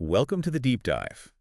Welcome to the Deep Dive.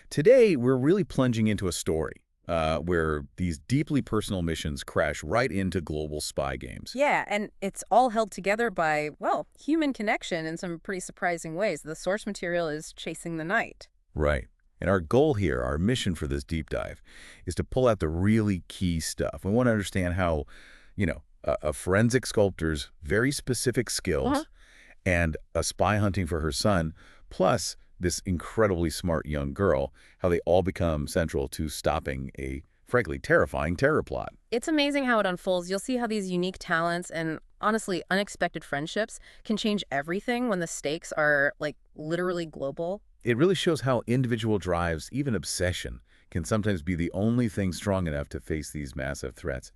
Today, we're really plunging into a story where these deeply personal missions crash right into global spy games. Yeah, and it's all held together by, well, human connection in some pretty surprising ways. The source material is chasing the night. Right. And our goal here, our mission for this deep dive, is to pull out the really key stuff. We want to understand how, a forensic sculptor's very specific skills and a spy hunting for her son, plus this incredibly smart young girl, how they all become central to stopping a, frankly, terrifying terror plot. It's amazing how it unfolds. You'll see how these unique talents and, honestly, unexpected friendships can change everything when the stakes are, literally global. It really shows how individual drives, even obsession, can sometimes be the only thing strong enough to face these massive threats.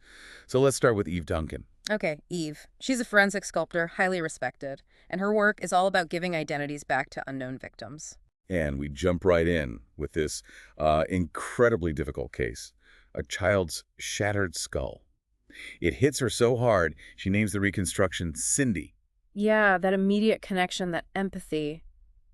So let's start with Eve Duncan. Okay, Eve. She's a forensic sculptor, highly respected, and her work is all about giving identities back to unknown victims. And we jump right in with this incredibly difficult case, a child's shattered skull. It hits her so hard, she names the reconstruction Cindy. Yeah, that immediate connection, that empathy.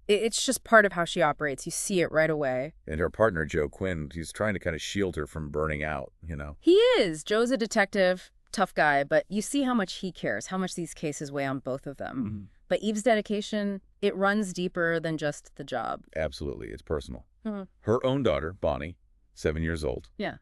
It's just part of how she operates. You see it right away. And her partner, Joe Quinn, he's trying to kind of shield her from burning out. He is. Joe's a detective, tough guy, but you see how much he cares, how much these cases weigh on both of them. Mm-hmm. But Eve's dedication, it runs deeper than just the job. Absolutely. It's personal. Mm-hmm. Her own daughter, Bonnie, 7 years old. Yeah.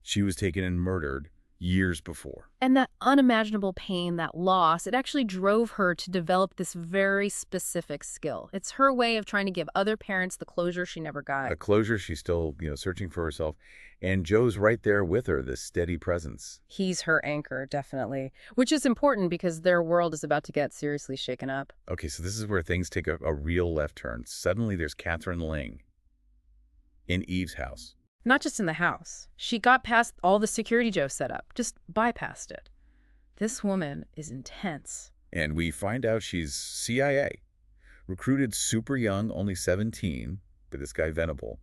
She was taken and murdered years before. And that unimaginable pain, that loss, it actually drove her to develop this very specific skill. It's her way of trying to give other parents the closure she never got. A closure she's still, searching for herself. And Joe's right there with her, this steady presence. He's her anchor, definitely. Which is important because their world is about to get seriously shaken up. Okay, so this is where things take a real left turn. Suddenly there's Catherine Ling in Eve's house. Not just in the house. She got past all the security Joe set up, just bypassed it. This woman is intense. And we find out she's CIA. Recruited super young, only 17, by this guy Venable.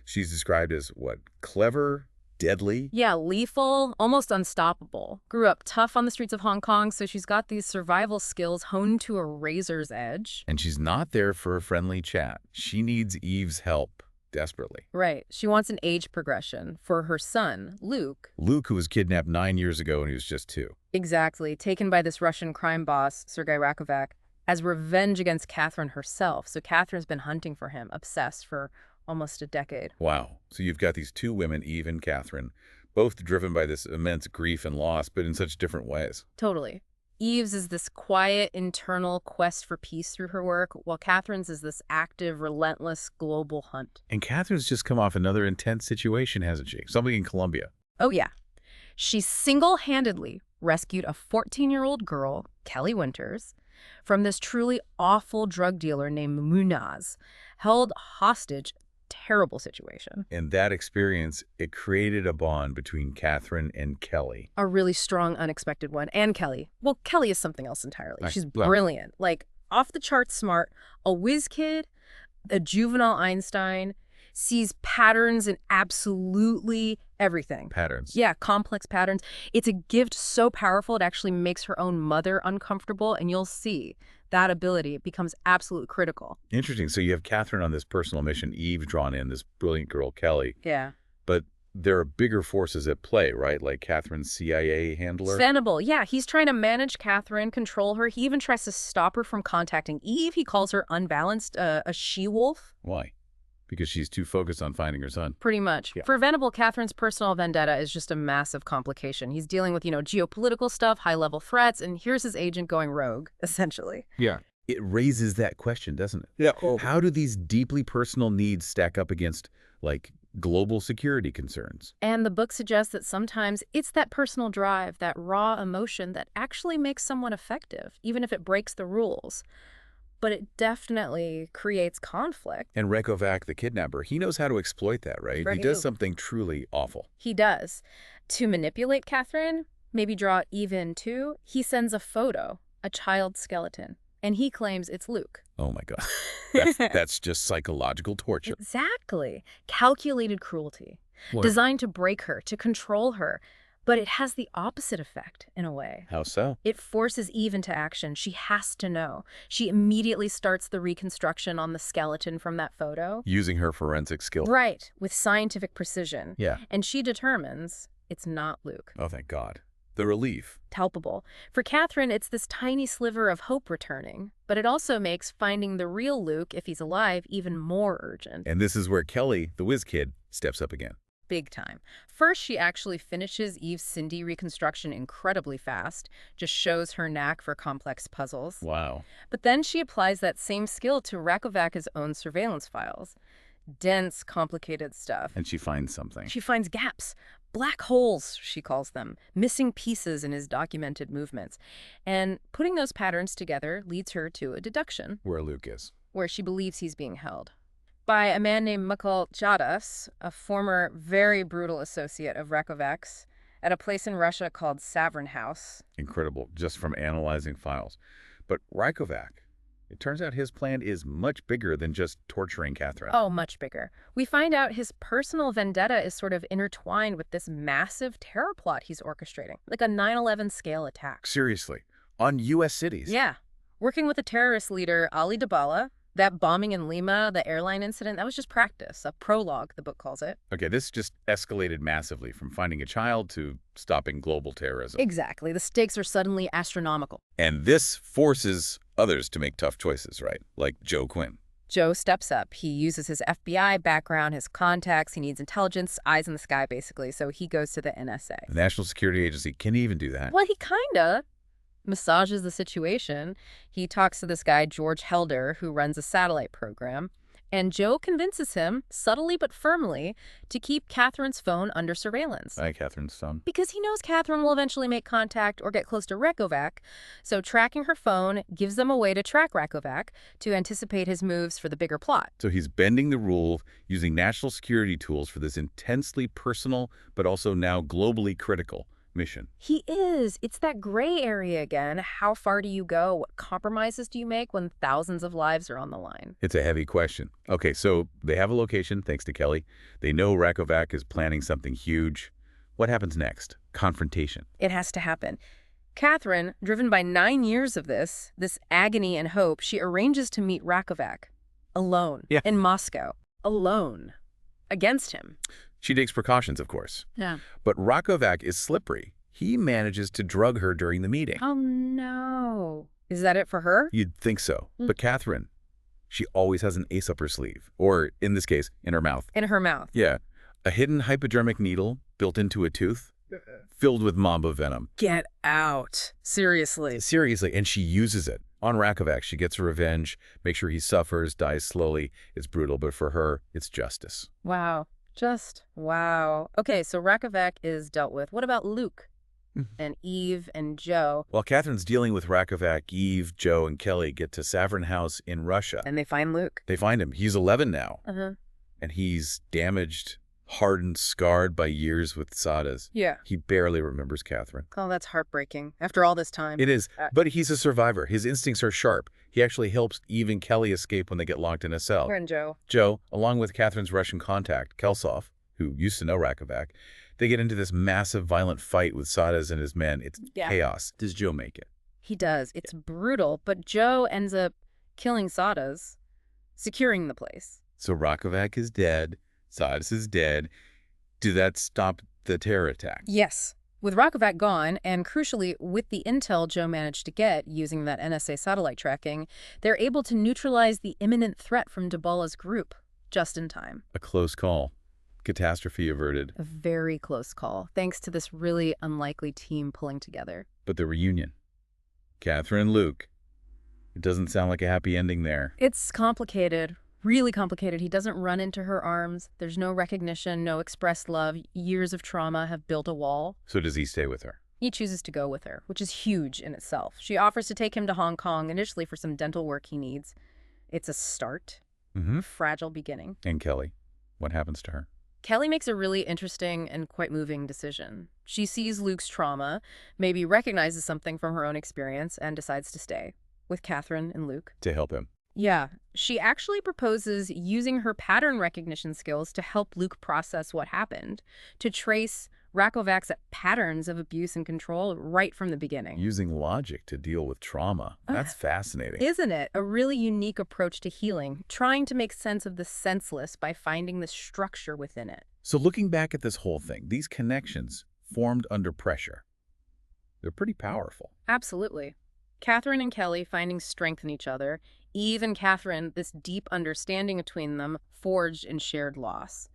She's described as, clever, deadly? Yeah, lethal, almost unstoppable. Grew up tough on the streets of Hong Kong, so she's got these survival skills honed to a razor's edge. And she's not there for a friendly chat. She needs Eve's help. Desperately. Right. She wants an age progression for her son, Luke. Luke, who was kidnapped 9 years ago and he was just 2. Exactly. Taken by this Russian crime boss, Sergei Rakovac, as revenge against Catherine herself. So Catherine's been hunting for him, obsessed for almost a decade. Wow. So you've got these 2 women, Eve and Catherine, both driven by this immense grief and loss, but in such different ways. Totally. Eve's is this quiet, internal quest for peace through her work, while Catherine's is this active, relentless, global hunt. And Catherine's just come off another intense situation, hasn't she? Something in Colombia. Oh, yeah. She single-handedly rescued a 14-year-old girl, Kelly Winters, from this truly awful drug dealer named Munaz, held hostage. Terrible situation. And that experience, it created a bond between Catherine and Kelly. A really strong, unexpected one. And Kelly. Well, Kelly is something else entirely. She's brilliant. Off the charts smart, a whiz kid, a juvenile Einstein, sees patterns in absolutely everything. Patterns. Yeah, complex patterns. It's a gift so powerful it actually makes her own mother uncomfortable, and you'll see that ability becomes absolutely critical. Interesting. So you have Catherine on this personal mission, Eve drawn in, this brilliant girl, Kelly. Yeah. But there are bigger forces at play, right? Like Catherine's CIA handler. Venable. Yeah, he's trying to manage Catherine, control her. He even tries to stop her from contacting Eve. He calls her unbalanced, a she-wolf. Why? Because she's too focused on finding her son. Pretty much. Yeah. For Venable, Catherine's personal vendetta is just a massive complication. He's dealing with, geopolitical stuff, high-level threats, and here's his agent going rogue, essentially. Yeah. It raises that question, doesn't it? Yeah. How do these deeply personal needs stack up against, global security concerns? And the book suggests that sometimes it's that personal drive, that raw emotion that actually makes someone effective, even if it breaks the rules. But it definitely creates conflict. And Rakovac, the kidnapper, he knows how to exploit that, right? He does something truly awful. He does. To manipulate Catherine, maybe draw Eve in too, he sends a photo, a child's skeleton, and he claims it's Luke. Oh my God. That's just psychological torture. Exactly. Calculated cruelty. What? Designed to break her, to control her. But it has the opposite effect, in a way. How so? It forces Eve into action. She has to know. She immediately starts the reconstruction on the skeleton from that photo. Using her forensic skill. Right, with scientific precision. Yeah. And she determines it's not Luke. Oh, thank God. The relief. Palpable. For Catherine, it's this tiny sliver of hope returning, but it also makes finding the real Luke, if he's alive, even more urgent. And this is where Kelly, the whiz kid, steps up again. Big time. First, she actually finishes Eve's Cindy reconstruction incredibly fast, just shows her knack for complex puzzles. Wow. But then she applies that same skill to Rakovac's own surveillance files. Dense, complicated stuff. And she finds something. She finds gaps. Black holes, she calls them, missing pieces in his documented movements. And putting those patterns together leads her to a deduction. Where Luke is. Where she believes he's being held. By a man named Mikhail Chadas, a former very brutal associate of Rakovac's, at a place in Russia called Savrin House. Incredible, just from analyzing files. But Rakovac, it turns out his plan is much bigger than just torturing Catherine. Oh, much bigger. We find out his personal vendetta is sort of intertwined with this massive terror plot he's orchestrating, like a 9/11 scale attack. Seriously, on U.S. cities? Yeah. Working with the terrorist leader, Ali Dabala, that bombing in Lima, the airline incident, that was just practice, a prologue, the book calls it. Okay, this just escalated massively from finding a child to stopping global terrorism. Exactly. The stakes are suddenly astronomical. And this forces others to make tough choices, right? Like Joe Quinn. Joe steps up. He uses his FBI background, his contacts. He needs intelligence, eyes in the sky, basically. So he goes to the NSA. The National Security Agency can even do that. Well, he kinda massages the situation. He talks to this guy, George Helder, who runs a satellite program. And Joe convinces him, subtly but firmly, to keep Catherine's phone under surveillance. Hi, Catherine's son. Because he knows Catherine will eventually make contact or get close to Rakovac, so tracking her phone gives them a way to track Rakovac to anticipate his moves for the bigger plot. So he's bending the rule using national security tools for this intensely personal, but also now globally critical mission. He is. It's that gray area again. How far do you go? What compromises do you make when thousands of lives are on the line? It's a heavy question. Okay, so they have a location, thanks to Kelly. They know Rakovac is planning something huge. What happens next? Confrontation. It has to happen. Catherine, driven by 9 years of this agony and hope, she arranges to meet Rakovac. Alone. Yeah. In Moscow. Alone. Against him. She takes precautions, of course. Yeah. But Rakovac is slippery. He manages to drug her during the meeting. Oh, no. Is that it for her? You'd think so. But Catherine, she always has an ace up her sleeve. Or, in this case, in her mouth. In her mouth. Yeah. A hidden hypodermic needle built into a tooth, filled with mamba venom. Get out. Seriously. Seriously, and she uses it. On Rakovac, she gets her revenge, makes sure he suffers, dies slowly. It's brutal, but for her, it's justice. Wow. Just wow. Okay, so Rakovac is dealt with. What about Luke and Eve and Joe? While Catherine's dealing with Rakovac, Eve, Joe, and Kelly get to Savrin House in Russia. And they find Luke. They find him. He's 11 now. And he's damaged, hardened, scarred by years with Sadas. Yeah. He barely remembers Catherine. Oh, that's heartbreaking. After all this time. It is. But he's a survivor. His instincts are sharp. He actually helps Eve and Kelly escape when they get locked in a cell. And Joe. Joe, along with Catherine's Russian contact, Kelsov, who used to know Rakovac, they get into this massive, violent fight with Sadas and his men. It's chaos. Does Joe make it? He does. It's brutal, but Joe ends up killing Sadas, securing the place. So Rakovac is dead. Sadas is dead. Did that stop the terror attack? Yes. With Rakovac gone, and crucially, with the intel Joe managed to get using that NSA satellite tracking, they're able to neutralize the imminent threat from Dabala's group just in time. A close call. Catastrophe averted. A very close call, thanks to this really unlikely team pulling together. But the reunion. Catherine and Luke. It doesn't sound like a happy ending there. It's complicated. Really complicated. He doesn't run into her arms. There's no recognition, no expressed love. Years of trauma have built a wall. So does he stay with her? He chooses to go with her, which is huge in itself. She offers to take him to Hong Kong, initially for some dental work he needs. It's a start. A fragile beginning. And Kelly, what happens to her? Kelly makes a really interesting and quite moving decision. She sees Luke's trauma, maybe recognizes something from her own experience, and decides to stay with Catherine and Luke. To help him. Yeah, she actually proposes using her pattern recognition skills to help Luke process what happened, to trace Rakovac's at patterns of abuse and control right from the beginning. Using logic to deal with trauma. That's fascinating. Isn't it? A really unique approach to healing, trying to make sense of the senseless by finding the structure within it. So looking back at this whole thing, these connections formed under pressure. They're pretty powerful. Absolutely. Catherine and Kelly finding strength in each other. Eve and Catherine, this deep understanding between them, forged in shared loss.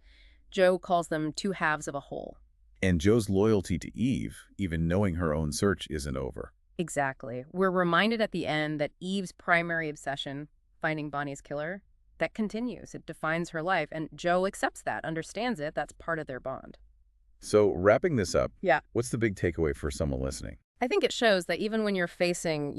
Jo calls them two halves of a whole. And Jo's loyalty to Eve, even knowing her own search isn't over. Exactly. We're reminded at the end that Eve's primary obsession, finding Bonnie's killer, that continues. It defines her life, and Jo accepts that, understands it. That's part of their bond. So wrapping this up, Yeah. what's the big takeaway for someone listening? I think it shows that even when you're facing,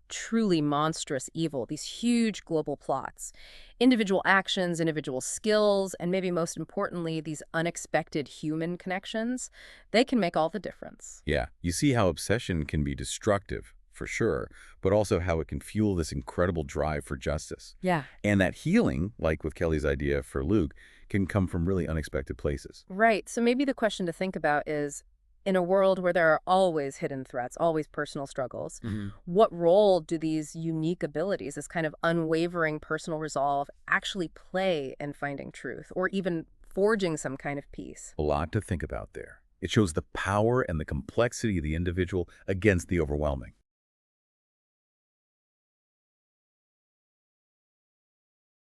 truly monstrous evil, these huge global plots, individual actions, individual skills, and maybe most importantly, these unexpected human connections, they can make all the difference. Yeah, you see how obsession can be destructive, for sure, but also how it can fuel this incredible drive for justice. Yeah. And that healing, like with Kelly's idea for Luke, can come from really unexpected places. Right. So maybe the question to think about is, in a world where there are always hidden threats, always personal struggles, what role do these unique abilities, this kind of unwavering personal resolve, actually play in finding truth or even forging some kind of peace? A lot to think about there. It shows the power and the complexity of the individual against the overwhelming.